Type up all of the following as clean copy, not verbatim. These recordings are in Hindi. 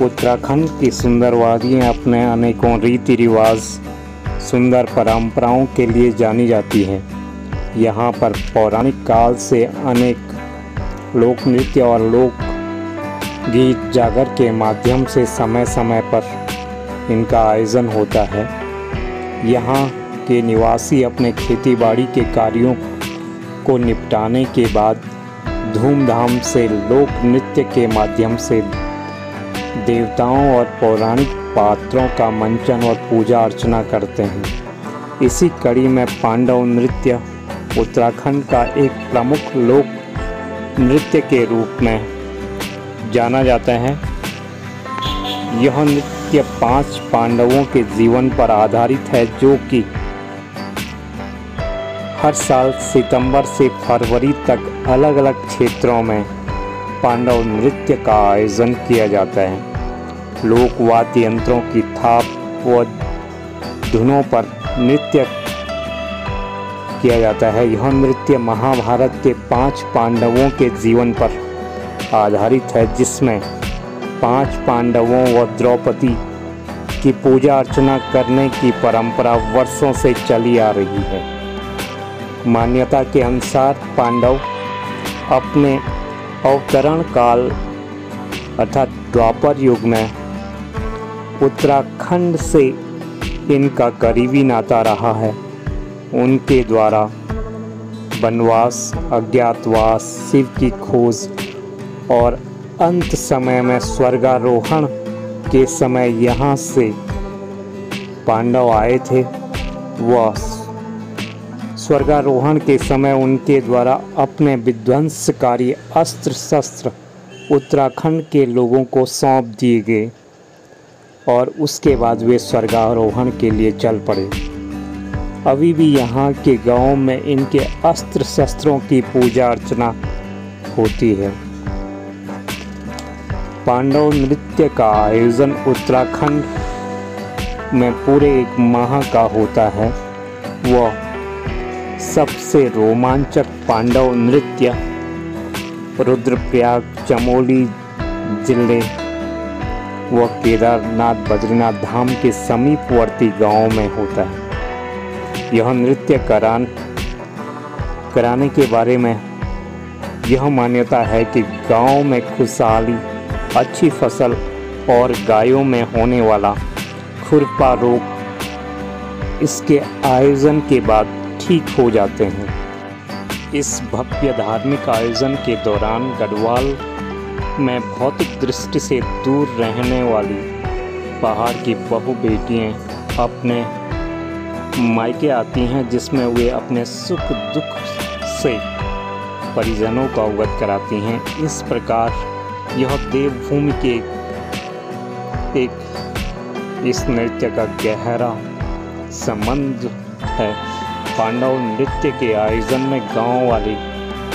उत्तराखंड की सुंदर वादियाँ अपने अनेकों रीति रिवाज, सुंदर परंपराओं के लिए जानी जाती हैं। यहाँ पर पौराणिक काल से अनेक लोक नृत्य और लोक गीत जागर के माध्यम से समय समय पर इनका आयोजन होता है। यहाँ के निवासी अपने खेती बाड़ी के कार्यों को निपटाने के बाद धूमधाम से लोक नृत्य के माध्यम से देवताओं और पौराणिक पात्रों का मंचन और पूजा अर्चना करते हैं। इसी कड़ी में पांडव नृत्य उत्तराखंड का एक प्रमुख लोक नृत्य के रूप में जाना जाता है। यह नृत्य 5 पांडवों के जीवन पर आधारित है, जो कि हर साल सितंबर से फरवरी तक अलग अलग क्षेत्रों में पांडव नृत्य का आयोजन किया जाता है। लोक वाद्य यंत्रों की थाप व धुनों पर नृत्य किया जाता है। यह नृत्य महाभारत के 5 पांडवों के जीवन पर आधारित है, जिसमें 5 पांडवों व द्रौपदी की पूजा अर्चना करने की परंपरा वर्षों से चली आ रही है। मान्यता के अनुसार पांडव अपने अवतरण काल अर्थात द्वापर युग में उत्तराखंड से इनका करीबी नाता रहा है। उनके द्वारा वनवास, अज्ञातवास, शिव की खोज और अंत समय में स्वर्गारोहण के समय यहाँ से पांडव आए थे। वह स्वर्गारोहण के समय उनके द्वारा अपने विध्वंसकारी अस्त्र शस्त्र उत्तराखंड के लोगों को सौंप दिए गए और उसके बाद वे स्वर्गारोहण के लिए चल पड़े। अभी भी यहाँ के गांवों में इनके अस्त्र शस्त्रों की पूजा अर्चना होती है। पांडव नृत्य का आयोजन उत्तराखंड में पूरे 1 माह का होता है। वह सबसे रोमांचक पांडव नृत्य रुद्रप्रयाग, चमोली जिले व केदारनाथ बद्रीनाथ धाम के समीपवर्ती गांवों में होता है। यह नृत्य कराने के बारे में यह मान्यता है कि गांव में खुशहाली, अच्छी फसल और गायों में होने वाला खुरपा रोग इसके आयोजन के बाद ठीक हो जाते हैं। इस भव्य धार्मिक आयोजन के दौरान गढ़वाल में भौतिक दृष्टि से दूर रहने वाली पहाड़ की बहु बेटियां अपने मायके आती हैं, जिसमें वे अपने सुख दुख से परिजनों को अवगत कराती हैं। इस प्रकार यह देवभूमि के इस नृत्य का गहरा संबंध है। पांडव नृत्य के आयोजन में गांव वाले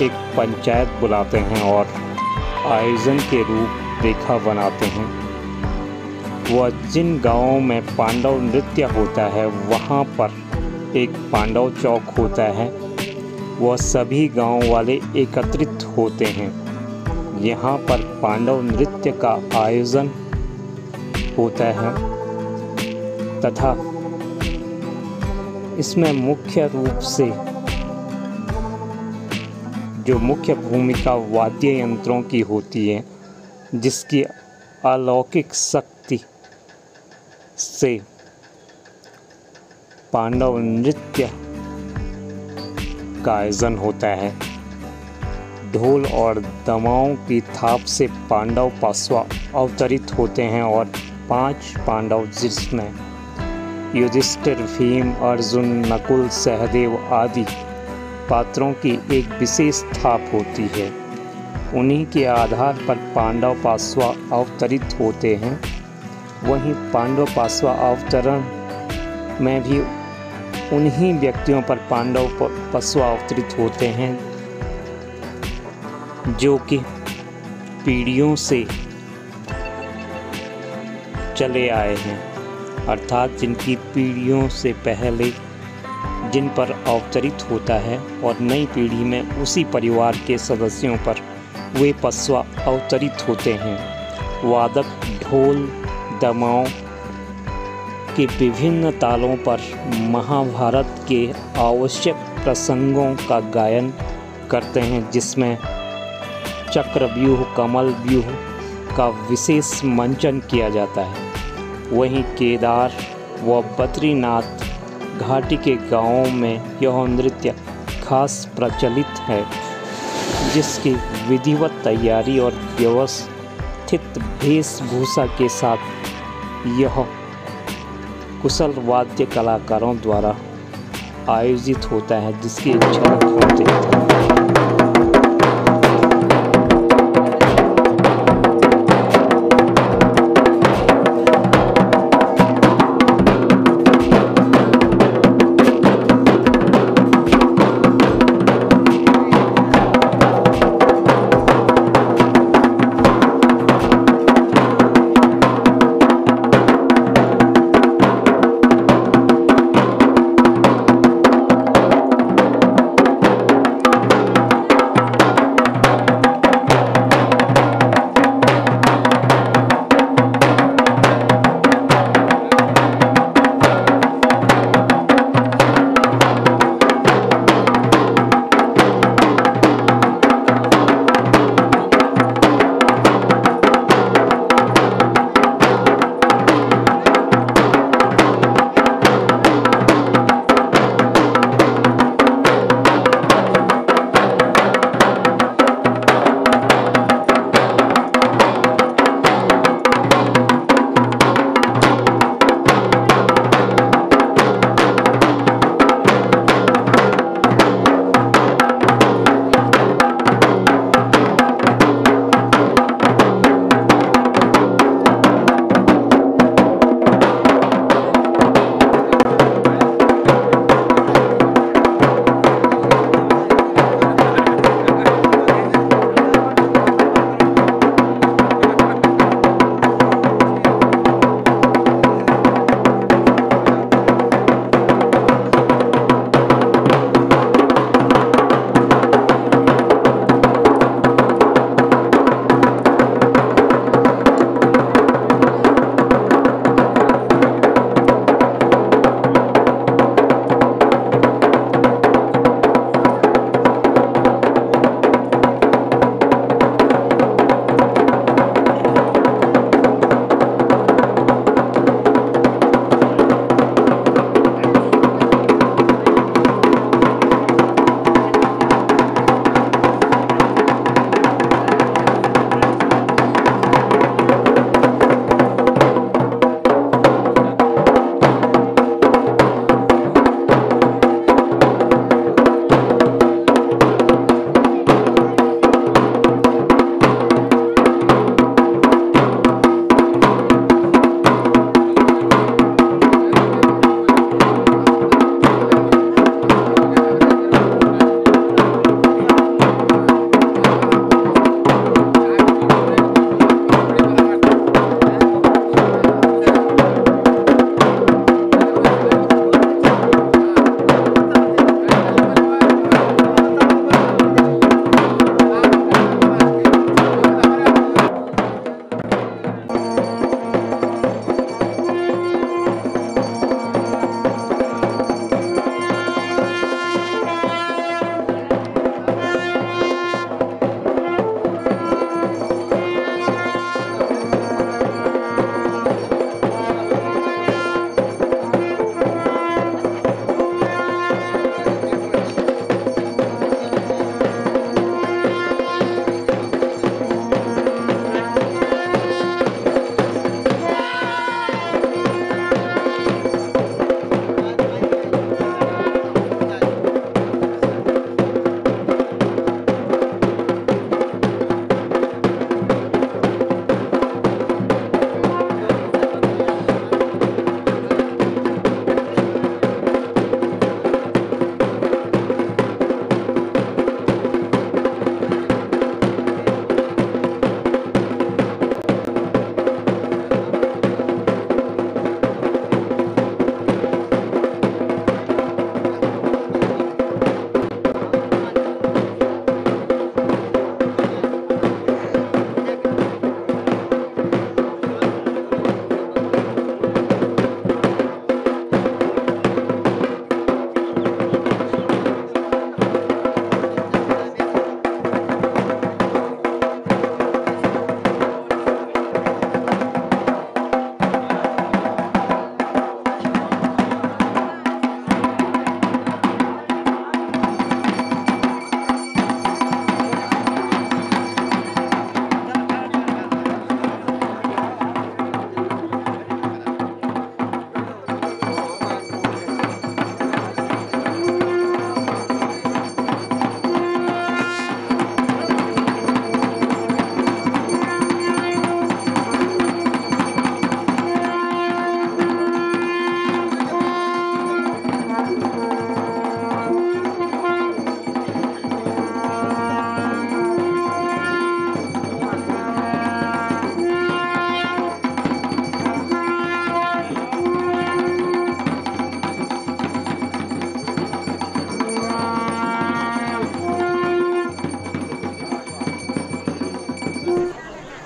एक पंचायत बुलाते हैं और आयोजन के रूपरेखा बनाते हैं। वह जिन गांवों में पांडव नृत्य होता है वहां पर एक पांडव चौक होता है। वह सभी गांव वाले एकत्रित होते हैं। यहाँ पर पांडव नृत्य का आयोजन होता है तथा इसमें मुख्य रूप से जो मुख्य भूमिका वाद्य यंत्रों की होती है, जिसकी अलौकिक शक्ति से पांडव नृत्य का आयोजन होता है। ढोल और दमाओं की थाप से पांडव पासवा अवतरित होते हैं और 5 पांडव, जिसमें युधिष्ठिर, भीम, अर्जुन, नकुल, सहदेव आदि पात्रों की एक विशेष थाप होती है। उन्हीं के आधार पर पांडव पासवा अवतरित होते हैं। वहीं पांडव पासवा अवतरण में भी उन्हीं व्यक्तियों पर पांडव पासवा अवतरित होते हैं जो कि पीढ़ियों से चले आए हैं, अर्थात जिनकी पीढ़ियों से पहले जिन पर अवतरित होता है और नई पीढ़ी में उसी परिवार के सदस्यों पर वे पसवा अवतरित होते हैं। वादक ढोल दमाव के विभिन्न तालों पर महाभारत के आवश्यक प्रसंगों का गायन करते हैं, जिसमें चक्रव्यूह कमल व्यूह का विशेष मंचन किया जाता है। वहीं केदार व बद्रीनाथ घाटी के गांवों में यह नृत्य खास प्रचलित है, जिसकी विधिवत तैयारी और व्यवस्थित वेशभूषा के साथ यह कुशल वाद्य कलाकारों द्वारा आयोजित होता है, जिसकी झलक होती है।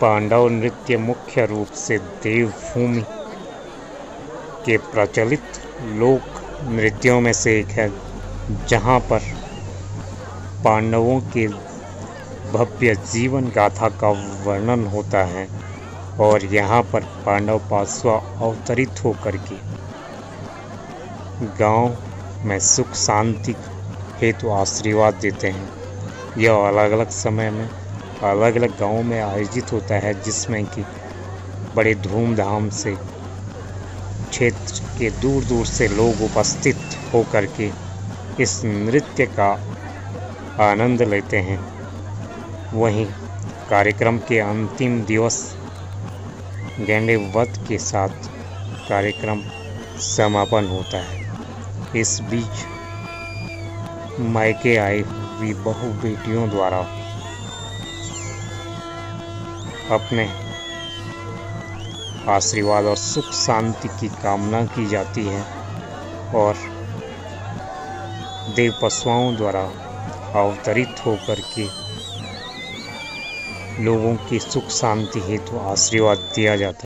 पांडव नृत्य मुख्य रूप से देवभूमि के प्रचलित लोक नृत्यों में से एक है, जहां पर पांडवों के भव्य जीवन गाथा का वर्णन होता है और यहाँ पर पांडव पांचवा अवतरित होकर के गांव में सुख शांति हेतु आशीर्वाद देते हैं। यह अलग अलग समय में अलग अलग गांवों में आयोजित होता है, जिसमें कि बड़े धूमधाम से क्षेत्र के दूर दूर से लोग उपस्थित होकर के इस नृत्य का आनंद लेते हैं। वहीं कार्यक्रम के अंतिम दिवस गेंडे वध के साथ कार्यक्रम समापन होता है। इस बीच मायके आई हुई बहू बेटियों द्वारा अपने आशीर्वाद और सुख शांति की कामना की जाती है और देव पशुओं द्वारा अवतरित होकर के लोगों की सुख शांति हेतु आशीर्वाद दिया जाता है।